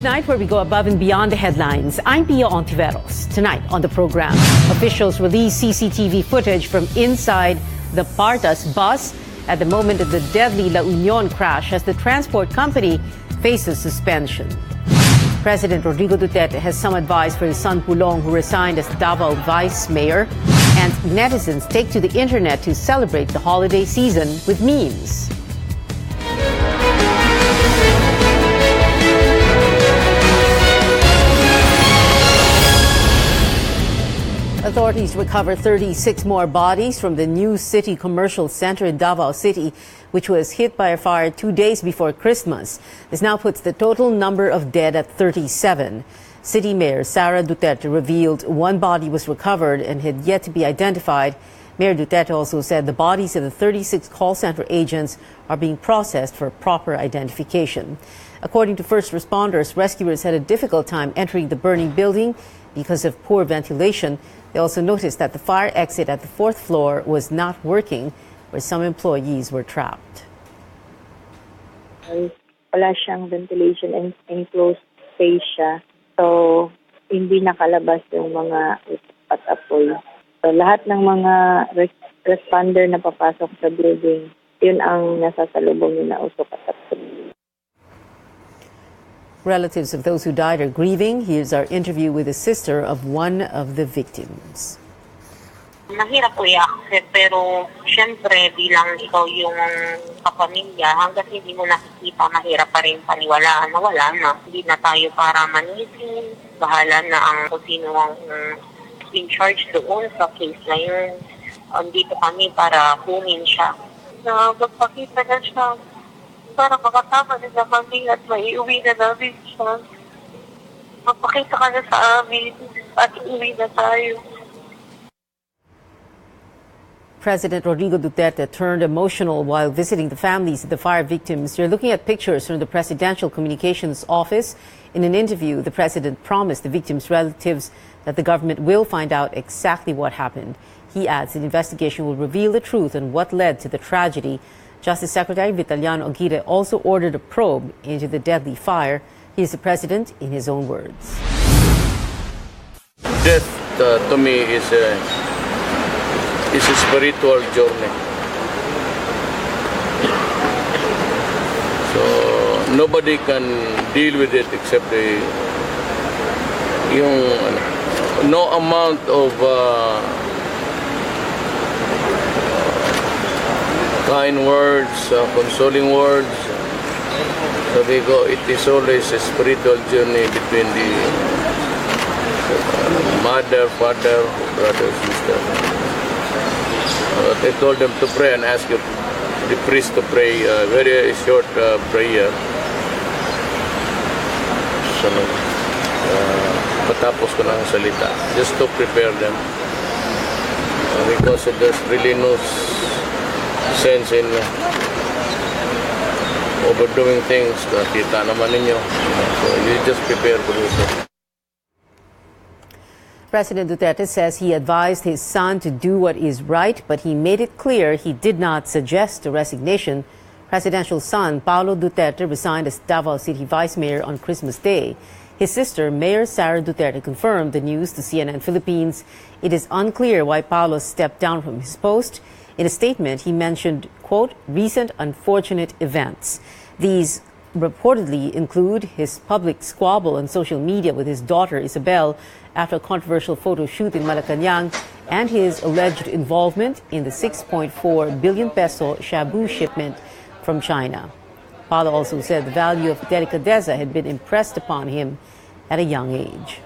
Tonight, where we go above and beyond the headlines, I'm Pia Hontiveros. Tonight on the program, officials release CCTV footage from inside the Partas bus at the moment of the deadly La Union crash as the transport company faces suspension. President Rodrigo Duterte has some advice for his son Pulong, who resigned as Davao Vice Mayor, and netizens take to the internet to celebrate the holiday season with memes. Authorities recovered 36 more bodies from the New City Commercial Center in Davao City, which was hit by a fire 2 days before Christmas. This now puts the total number of dead at 37. City Mayor Sara Duterte revealed one body was recovered and had yet to be identified. Mayor Duterte also said the bodies of the 36 call center agents are being processed for proper identification. According to first responders, rescuers had a difficult time entering the burning building because of poor ventilation. They also noticed that the fire exit at the fourth floor was not working, where some employees were trapped. Wala siyang ventilation and enclosed space siya. So, hindi nakalabas yung mga patapoy. So, lahat ng mga responder na papasok sa building, yun ang nasasalubong nila usok at patapoy. Relatives of those who died are grieving. Here's our interview with the sister of one of the victims. Mahirap po i-accept, pero syempre bilang ikaw yung kapamilya, hanggang hindi mo nakikita, mahirap pa rin paniwalaan na wala na. Hindi na tayo para manisin. Bahala na ang kung sino ang in charge doon sa case na yun. Andito kami para kunin siya. Na magpakita na siya para makasama na kami at maiuwi na namin siya. Magpakita ka na sa amin at uwi na tayo. President Rodrigo Duterte turned emotional while visiting the families of the fire victims. You're looking at pictures from the Presidential Communications Office. In an interview, the president promised the victims' relatives that the government will find out exactly what happened. He adds an investigation will reveal the truth on what led to the tragedy. Justice Secretary Vitaliano Aguirre also ordered a probe into the deadly fire. Here's the president in his own words. Death to me is a spiritual journey. So nobody can deal with it except no amount of kind words, consoling words. Sabi ko, it is always a spiritual journey between the mother, father, brother, sister. I told them to pray and ask the priest to pray a very short prayer. So, patapos ko ng salita, just to prepare them. Because there's really no sense in overdoing things. Kita naman ninyo. So you just prepare for yourself. President Duterte says he advised his son to do what is right, but he made it clear he did not suggest a resignation. Presidential son Paulo Duterte resigned as Davao City Vice Mayor on Christmas Day. His sister, Mayor Sara Duterte, confirmed the news to CNN Philippines. It is unclear why Paulo stepped down from his post. In a statement, he mentioned, quote, recent unfortunate events. These reportedly include his public squabble on social media with his daughter Isabel after a controversial photo shoot in Malacanang and his alleged involvement in the 6.4 billion peso shabu shipment from China. Paulo also said the value of delicadeza had been impressed upon him at a young age.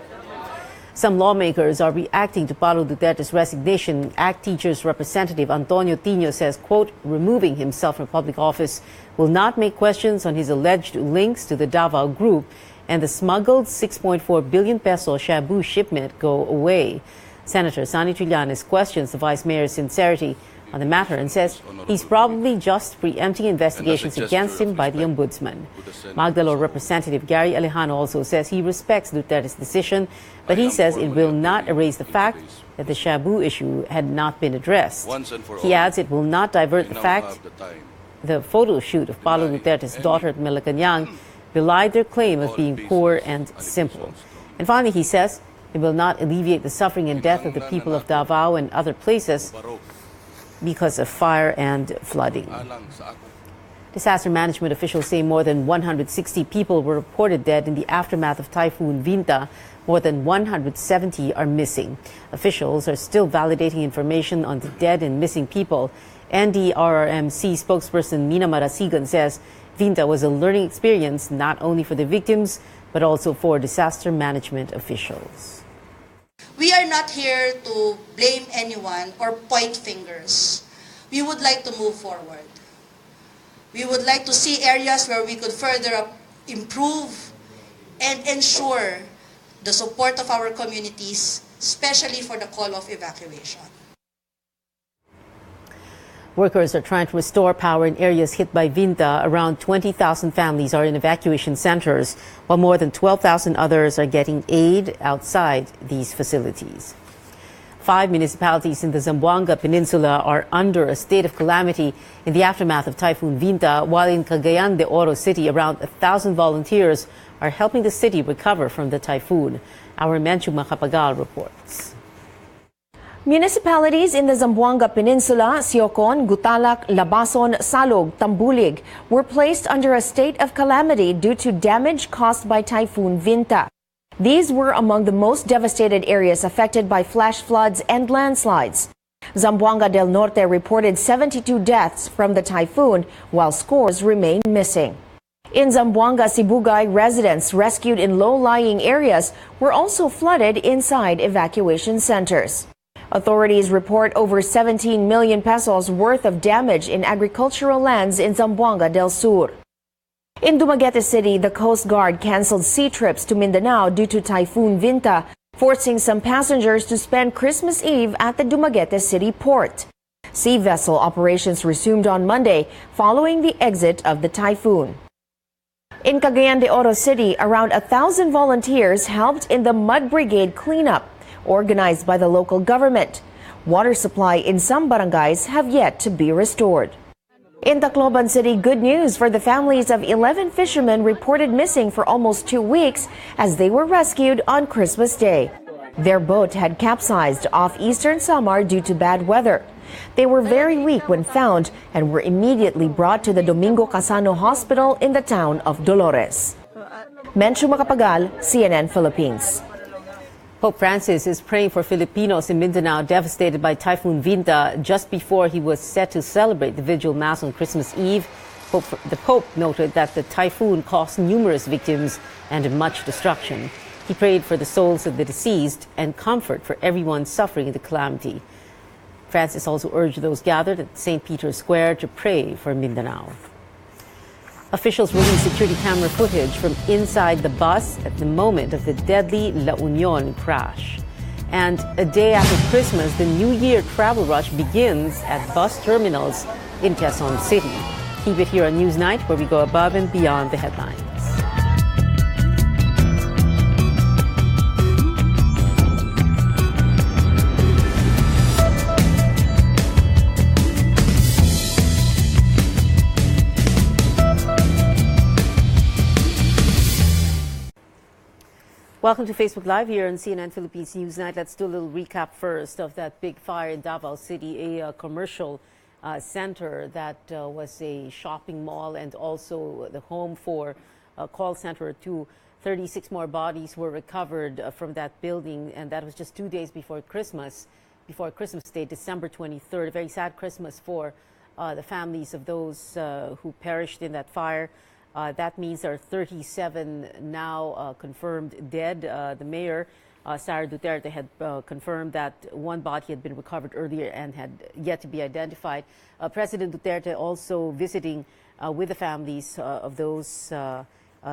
Some lawmakers are reacting to Paulo Duterte's resignation. ACT Teachers representative Antonio Tino says, quote, removing himself from public office will not make questions on his alleged links to the Davao Group and the smuggled 6.4 billion peso shabu shipment go away. Senator Sani Trillanes questions the vice mayor's sincerity on the matter and says he's probably just preempting investigations against him by the ombudsman. Magdalo Representative Gary Alejano also says he respects Duterte's decision, but he says it will not erase the fact that the shabu issue had not been addressed. He adds it will not divert the fact the photo shoot of Paulo Duterte's daughter at Malacanang belied their claim of being poor and simple. And finally, he says it will not alleviate the suffering and death of the people of Davao and other places because of fire and flooding. Disaster management officials say more than 160 people were reported dead in the aftermath of Typhoon Vinta. More than 170 are missing. Officials are still validating information on the dead and missing people. NDRRMC spokesperson Mina Marasigan says Vinta was a learning experience not only for the victims but also for disaster management officials. We are not here to blame anyone or point fingers. We would like to move forward. We would like to see areas where we could further improve and ensure the support of our communities, especially for the call of evacuation. Workers are trying to restore power in areas hit by Vinta. Around 20,000 families are in evacuation centers, while more than 12,000 others are getting aid outside these facilities. 5 municipalities in the Zamboanga Peninsula are under a state of calamity in the aftermath of Typhoon Vinta, while in Cagayan de Oro City, around 1,000 volunteers are helping the city recover from the typhoon. Our Menchu Macapagal reports. Municipalities in the Zamboanga Peninsula, Siocon, Gutalak, Labason, Salog, Tambulig were placed under a state of calamity due to damage caused by Typhoon Vinta. These were among the most devastated areas affected by flash floods and landslides. Zamboanga del Norte reported 72 deaths from the typhoon, while scores remain missing. In Zamboanga, Sibugay, residents rescued in low-lying areas were also flooded inside evacuation centers. Authorities report over 17 million pesos worth of damage in agricultural lands in Zamboanga del Sur. In Dumaguete City, the Coast Guard canceled sea trips to Mindanao due to Typhoon Vinta, forcing some passengers to spend Christmas Eve at the Dumaguete City port. Sea vessel operations resumed on Monday following the exit of the typhoon. In Cagayan de Oro City, around 1,000 volunteers helped in the Mud Brigade cleanup, organized by the local government. Water supply in some barangays have yet to be restored. In Tacloban City, good news for the families of 11 fishermen reported missing for almost 2 weeks as they were rescued on Christmas Day. Their boat had capsized off eastern Samar due to bad weather. They were very weak when found and were immediately brought to the Domingo Casano Hospital in the town of Dolores. Menchu Macapagal, CNN Philippines. Pope Francis is praying for Filipinos in Mindanao devastated by Typhoon Vinta just before he was set to celebrate the Vigil Mass on Christmas Eve. The Pope noted that the typhoon caused numerous victims and much destruction. He prayed for the souls of the deceased and comfort for everyone suffering in the calamity. Francis also urged those gathered at St. Peter's Square to pray for Mindanao. Officials released security camera footage from inside the bus at the moment of the deadly La Union crash. And a day after Christmas, the New Year travel rush begins at bus terminals in Quezon City. Keep it here on Newsnight, where we go above and beyond the headlines. Welcome to Facebook Live here on CNN Philippines Newsnight. Let's do a little recap first of that big fire in Davao City, a commercial center that was a shopping mall and also the home for a call center to 36 more bodies were recovered from that building, and that was just 2 days before Christmas Day, December 23rd. A very sad Christmas for the families of those who perished in that fire. That means there are 37 now confirmed dead. The mayor, Sara Duterte, had confirmed that one body had been recovered earlier and had yet to be identified. President Duterte also visiting with the families of those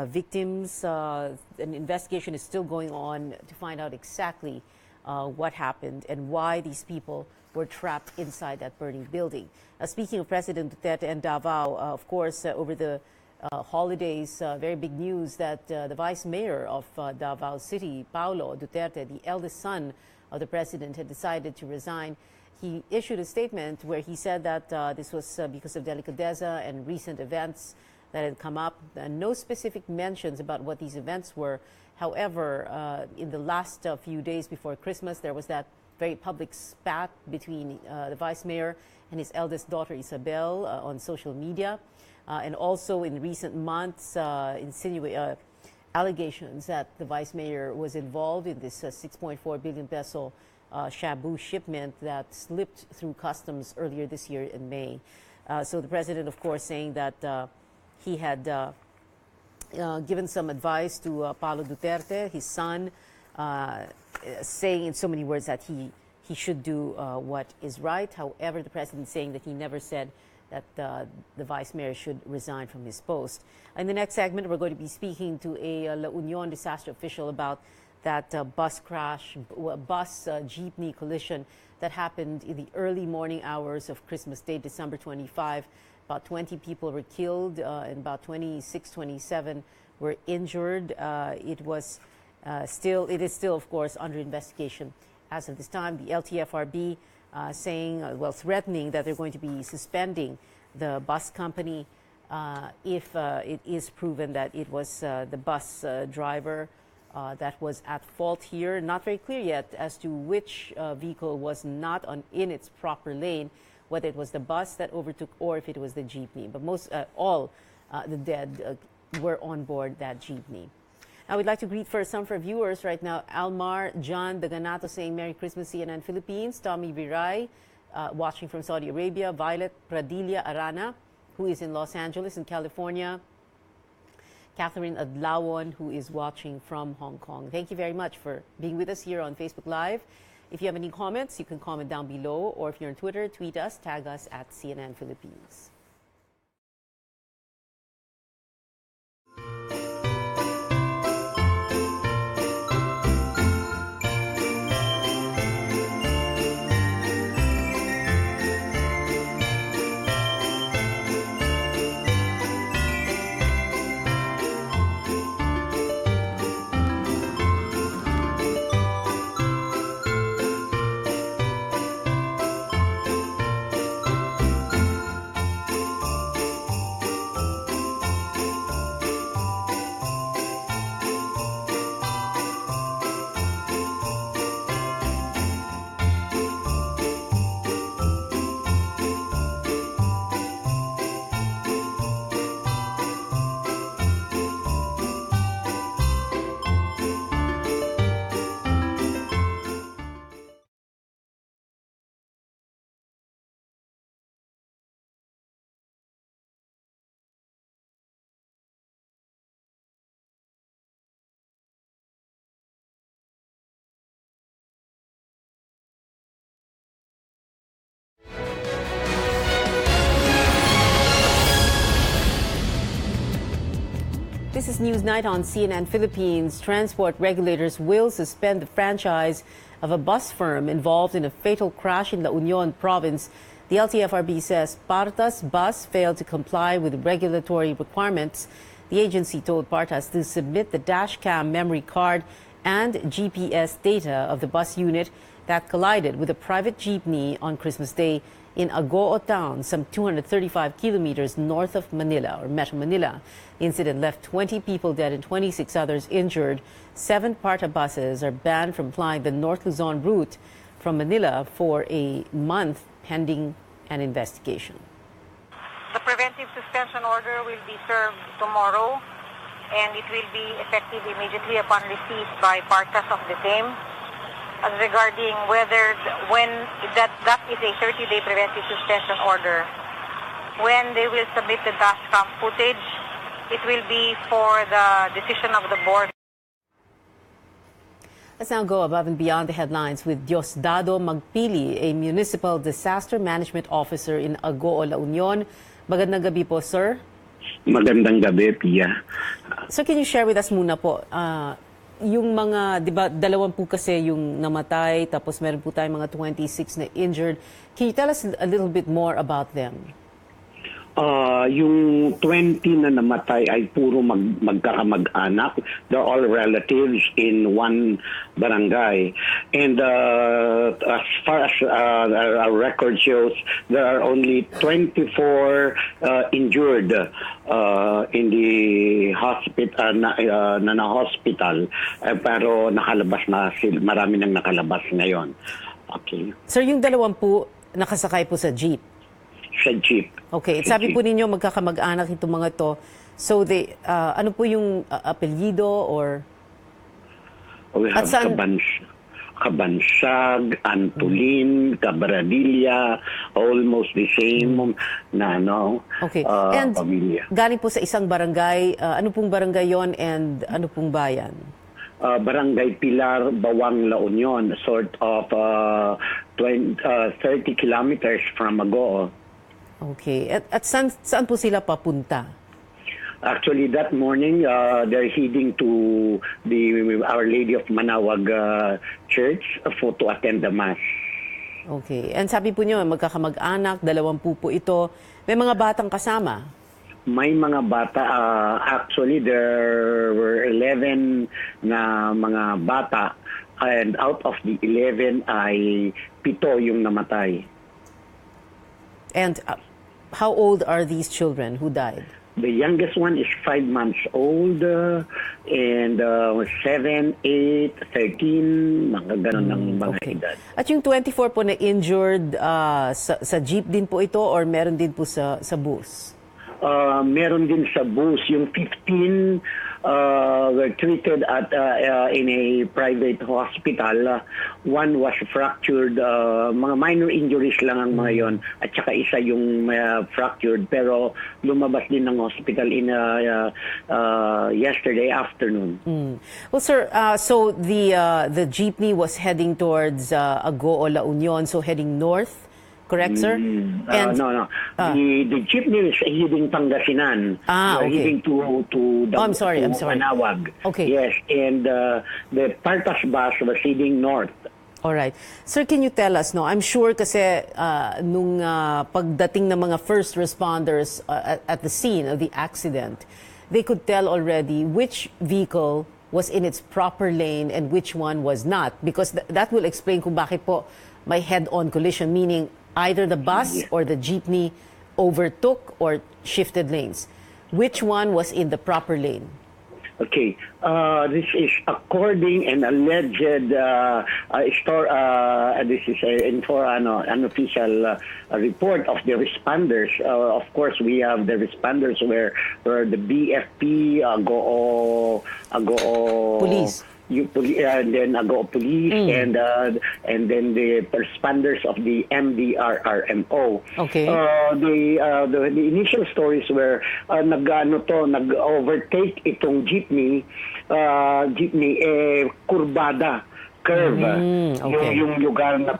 victims. An investigation is still going on to find out exactly what happened and why these people were trapped inside that burning building. Speaking of President Duterte and Davao, of course, over the holidays, very big news that the vice mayor of Davao City, Paulo Duterte, the eldest son of the president, had decided to resign. He issued a statement where he said that this was because of delicadeza and recent events that had come up. No specific mentions about what these events were. However, in the last few days before Christmas, there was that very public spat between the vice mayor and his eldest daughter Isabel on social media. And also in recent months, allegations that the vice mayor was involved in this 6.4 billion peso shabu shipment that slipped through customs earlier this year in May. So the president, of course, saying that he had given some advice to Paulo Duterte, his son, saying in so many words that he should do what is right. However, the president saying that he never said that the vice mayor should resign from his post. In the next segment, we're going to be speaking to a La Union disaster official about that bus jeepney collision that happened in the early morning hours of Christmas Day, December 25. About 20 people were killed and about 26, 27 were injured. It is still, of course, under investigation as of this time. The LTFRB saying, threatening that they're going to be suspending the bus company if it is proven that it was the bus driver that was at fault here. Not very clear yet as to which vehicle was not in its proper lane, whether it was the bus that overtook or if it was the jeepney. But all the dead were on board that jeepney. Now, we'd like to greet first some of our viewers right now. Almar John Daganato saying Merry Christmas, CNN Philippines. Tommy Viray, watching from Saudi Arabia. Violet Pradilla Arana, who is in Los Angeles in California. Catherine Adlawon, who is watching from Hong Kong. Thank you very much for being with us here on Facebook Live. If you have any comments, you can comment down below. Or if you're on Twitter, tweet us, tag us at CNN Philippines. This is Newsnight on CNN Philippines. Transport regulators will suspend the franchise of a bus firm involved in a fatal crash in La Union province. The LTFRB says Partas Bus failed to comply with regulatory requirements. The agency told Partas to submit the dashcam memory card and GPS data of the bus unit that collided with a private jeepney on Christmas Day in Agoo town, some 235 kilometers north of Manila, or Metro Manila. The incident left 20 people dead and 26 others injured. 7 Parta buses are banned from flying the North Luzon route from Manila for a month pending an investigation. The preventive suspension order will be served tomorrow, and it will be effective immediately upon receipt by Partas of the same. As regarding when that is a 30-day preventive suspension order, when they will submit the dashcam footage, it will be for the decision of the board. Let's now go above and beyond the headlines with Diosdado Magpili, a municipal disaster management officer in Agoo, La Union. Magandang gabi po, sir. Magandang gabi, Pia. So can you share with us muna po, yung mga, di ba, 20 kasi yung namatay, tapos meron po tayong mga 26 na injured. Can you tell us a little bit more about them? Yung 20 na namatay ay puro magkakamag-anak. They're all relatives in one barangay. And as far as our record shows, there are only 24 injured in the hospital na hospital. Pero nakalabas na sila, marami nang nakalabas ngayon. Okay. Sir, yung 20 nakasakay po sa jeep. Sa jeep. Okay. Sa Sabi jeep. po ninyo magkakamag-anak itong mga to. So they ano po yung apelyido or We have Kabansag, Antolin, Cabradilla, almost the same na Okay. And pamilya. galing po sa isang barangay, ano pong barangay yon and ano pong bayan? Barangay Pilar, Bawang, La Union, sort of 30 kilometers from Agoo. Okay. At saan po sila papunta? Actually, that morning, they're heading to the Our Lady of Manawag Church to attend the Mass. Okay. And sabi po niyo, magkakamag-anak, 20 po ito. May mga batang kasama? May mga bata. Actually, there were 11 na mga bata. And out of the 11 ay 7 yung namatay. And how old are these children who died? The youngest one is 5 months old and 7, 8, 13, mga ganun ng mga edad. At yung 24 po na injured, sa jeep din po ito or meron din po sa bus? Meron din sa bus. Yung 15 were treated at in a private hospital. One was fractured. Mga minor injuries lang ang mga yon. At saka isa yung fractured. Pero lumabas din ng hospital in yesterday afternoon. Well, sir, so the jeepney was heading towards Agoo, La Union, so heading north. Correct, sir? And no. The jeepney is heading Pangasinan. Okay. Heading to I'm sorry. Manawag. Okay. Yes, and the Partas bus was heading north. All right. Sir, can you tell us, I'm sure kasi nung pagdating ng mga first responders at the scene of the accident, they could tell already which vehicle was in its proper lane and which one was not, because that will explain kung bakit po may head-on collision, meaning either the bus or the jeepney overtook or shifted lanes. Which one was in the proper lane? Okay, this is according an alleged this is an official report of the responders. Of course, we have the responders where the BFP, Agoo Police. And then Agoo Police, and then the responders of the MDRRMO. Okay. The initial stories were nag-overtake itong jeepney kurbada. Curve. Okay. Yung lugar na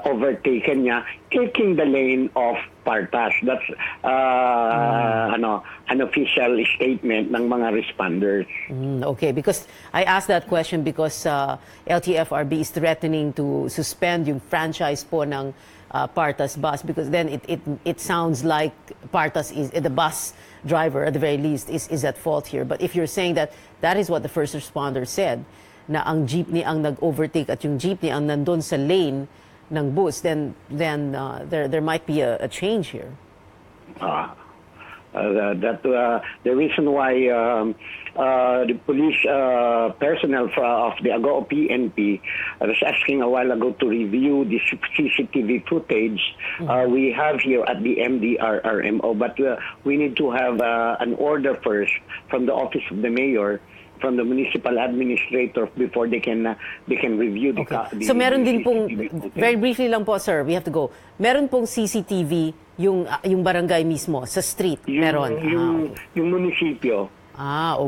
overtaken niya, taking the lane of Partas. That's an official statement ng mga responders. Okay, because I asked that question because LTFRB is threatening to suspend yung franchise po ng Partas bus, because then it sounds like Partas is the bus driver at the very least is at fault here. But if you're saying that is what the first responder said, na ang jeepney ang nag-overtake at yung jeepney ang nandun sa lane ng bus, then there might be a change here. The reason why the police personnel of the Agoo PNP was asking a while ago to review the CCTV footage we have here at the MDRRMO, but we need to have an order first from the office of the mayor, from the municipal administrator, before they can review the. Okay. So meron din pong, very briefly lang po, sir, we have to go. Meron pong CCTV yung barangay mismo sa street. Meron. Yung munisipyo.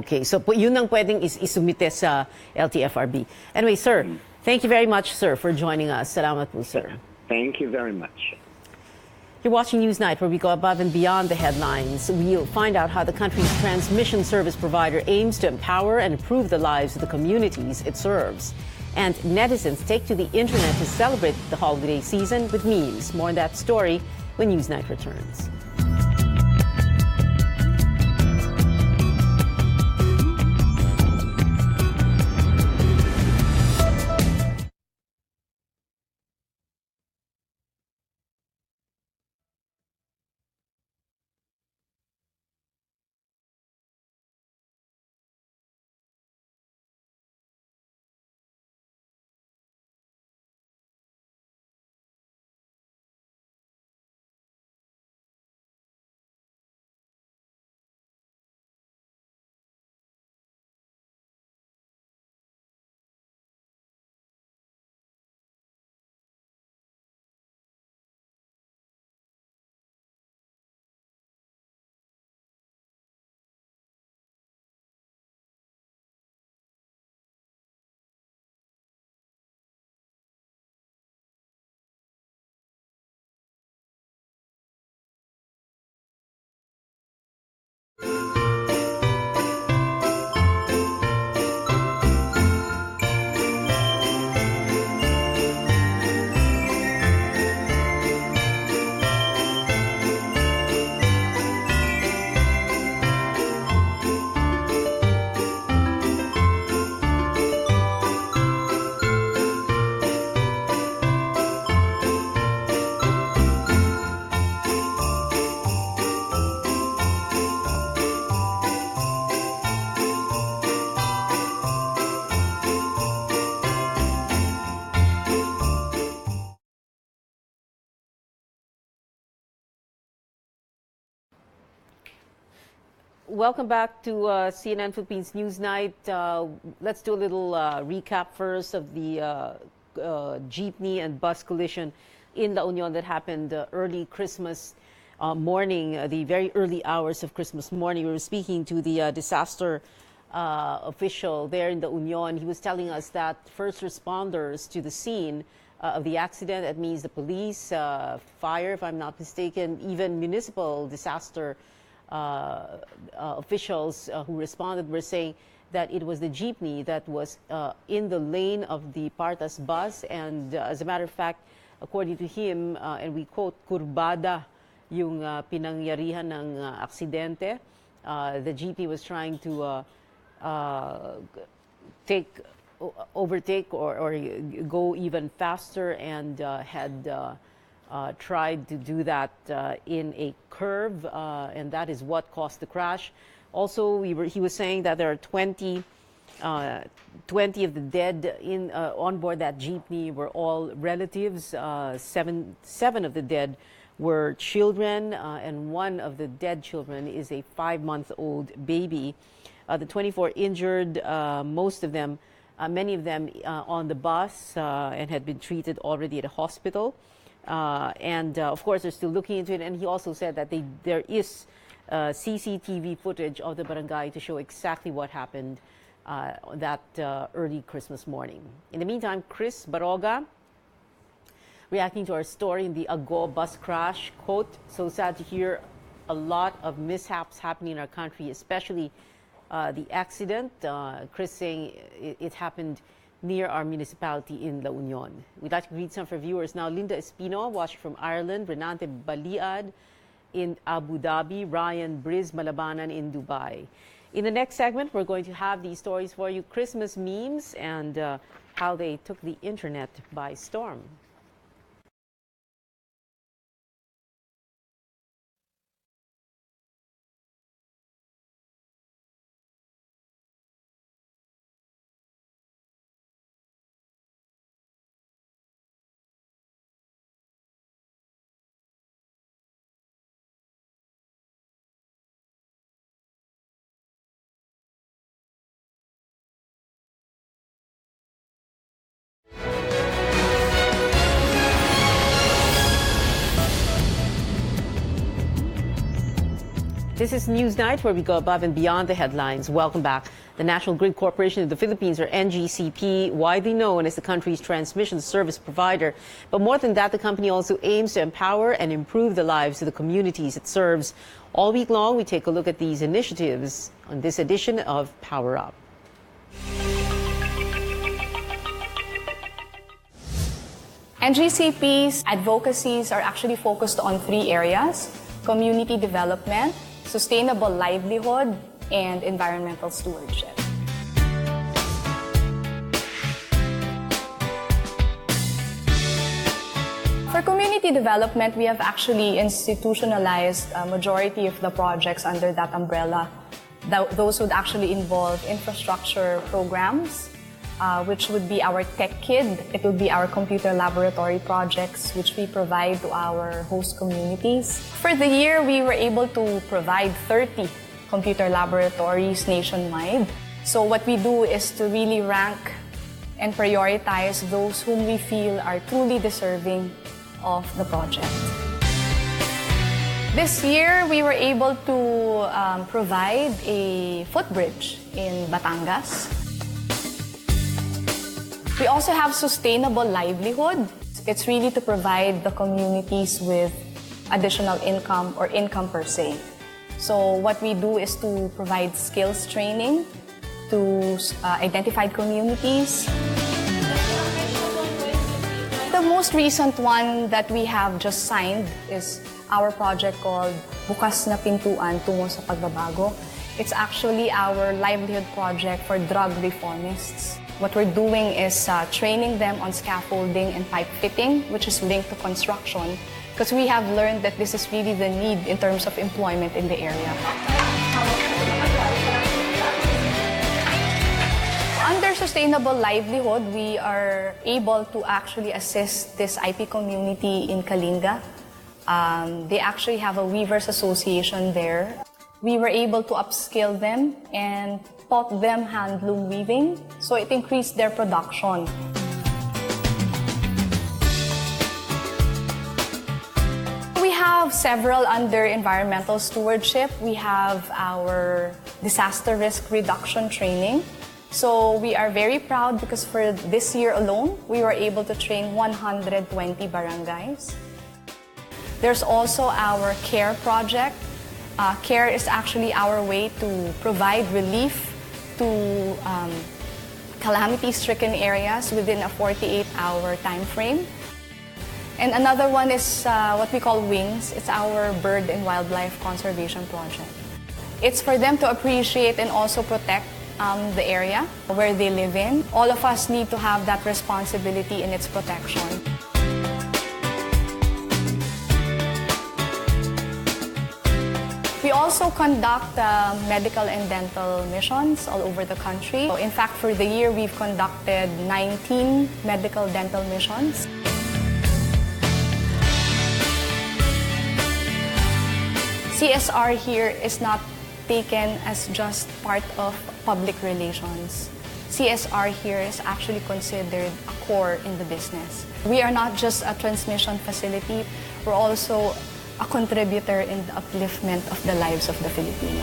Okay. So yun ang pwedeng isumite sa LTFRB. Anyway, sir, thank you very much, sir, for joining us. Salamat po, sir. Thank you very much. You're watching Newsnight, where we go above and beyond the headlines. We'll find out how the country's transmission service provider aims to empower and improve the lives of the communities it serves. And netizens take to the internet to celebrate the holiday season with memes. More on that story when Newsnight returns. Welcome back to CNN Philippines Newsnight. Let's do a little recap first of the jeepney and bus collision in La Union that happened early Christmas morning, the very early hours of Christmas morning. We were speaking to the disaster official there in La Union. He was telling us that first responders to the scene of the accident, that means the police, fire, if I'm not mistaken, even municipal disaster officials who responded were saying that it was the jeepney that was in the lane of the Partas bus. And as a matter of fact, according to him, and we quote, kurbada yung pinangyarihan ng aksidente. The jeepney was trying to overtake or go even faster, and had tried to do that in a curve, and that is what caused the crash. Also, he was saying that there are 20 of the dead on board that jeepney were all relatives. Seven of the dead were children, and one of the dead children is a 5-month-old baby. The 24 injured, many of them on the bus, and had been treated already at a hospital. Of course, they're still looking into it. And he also said that there is CCTV footage of the barangay to show exactly what happened that early Christmas morning. In the meantime, Chris Baroga, reacting to our story in the Ago bus crash, quote, "So sad to hear a lot of mishaps happening in our country, especially the accident." Chris saying it happened near our municipality in La Union. We'd like to greet some of our viewers now. Linda Espino, watching from Ireland. Renante Baliad in Abu Dhabi. Ryan Briz Malabanan in Dubai. In the next segment, we're going to have these stories for you. Christmas memes and how they took the internet by storm. This is Newsnight, where we go above and beyond the headlines. Welcome back. The National Grid Corporation of the Philippines, or NGCP, widely known as the country's transmission service provider. But more than that, the company also aims to empower and improve the lives of the communities it serves. All week long, we take a look at these initiatives on this edition of Power Up. NGCP's advocacies are actually focused on 3 areas: community development, sustainable livelihood, and environmental stewardship. For community development, we have actually institutionalized a majority of the projects under that umbrella. Those would actually involve infrastructure programs, which would be our Tech Kid. It would be our computer laboratory projects, which we provide to our host communities. For the year, we were able to provide 30 computer laboratories nationwide. So what we do is to really rank and prioritize those whom we feel are truly deserving of the project. This year, we were able to provide a footbridge in Batangas. We also have sustainable livelihood. It's really to provide the communities with additional income or income per se. So what we do is to provide skills training to identified communities. The most recent one that we have just signed is our project called Bukas na Pintuan Tungo sa Pagbabago. It's actually our livelihood project for drug reformists. What we're doing is training them on scaffolding and pipe fitting, which is linked to construction, because we have learned that this is really the need in terms of employment in the area. Under sustainable livelihood, we are able to actually assist this IP community in Kalinga. They actually have a weavers association there. We were able to upskill them and taught them handloom weaving, so it increased their production. We have several under environmental stewardship. We have our disaster risk reduction training. So we are very proud because for this year alone, we were able to train 120 barangays. There's also our CARE project. CARE is actually our way to provide relief to calamity-stricken areas within a 48-hour time frame. And another one is what we call WINGS. It's our bird and wildlife conservation project. It's for them to appreciate and also protect the area where they live in. All of us need to have that responsibility in its protection. We also conduct medical and dental missions all over the country. In fact, for the year, we've conducted 19 medical dental missions. CSR here is not taken as just part of public relations. CSR here is actually considered a core in the business. We are not just a transmission facility, we're also a contributor in the upliftment of the lives of the Filipino.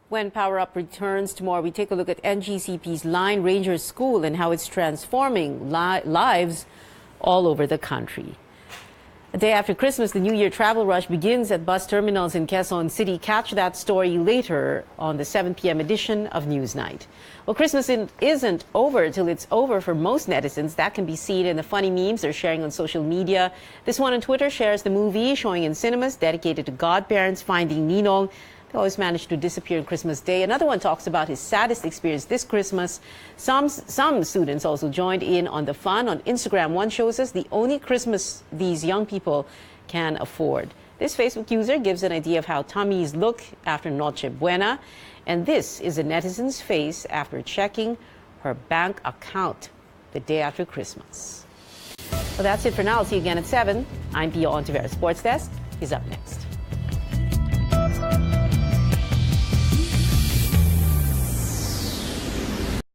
When Power Up returns tomorrow, we take a look at NGCP's Line Ranger School and how it's transforming lives all over the country. A day after Christmas, the New Year travel rush begins at bus terminals in Quezon City. Catch that story later on the 7 p.m. edition of Newsnight. Well, Christmas isn't over till it's over for most netizens. That can be seen in the funny memes they're sharing on social media. This one on Twitter shares the movie showing in cinemas dedicated to godparents finding Ninong. They always manage to disappear on Christmas Day. Another one talks about his saddest experience this Christmas. Some students also joined in on the fun. On Instagram, one shows us the only Christmas these young people can afford. This Facebook user gives an idea of how tummies look after Noche Buena. And this is a netizen's face after checking her bank account the day after Christmas. Well, that's it for now. I'll see you again at 7. I'm Pia Hontiveros. Sports Desk is up next.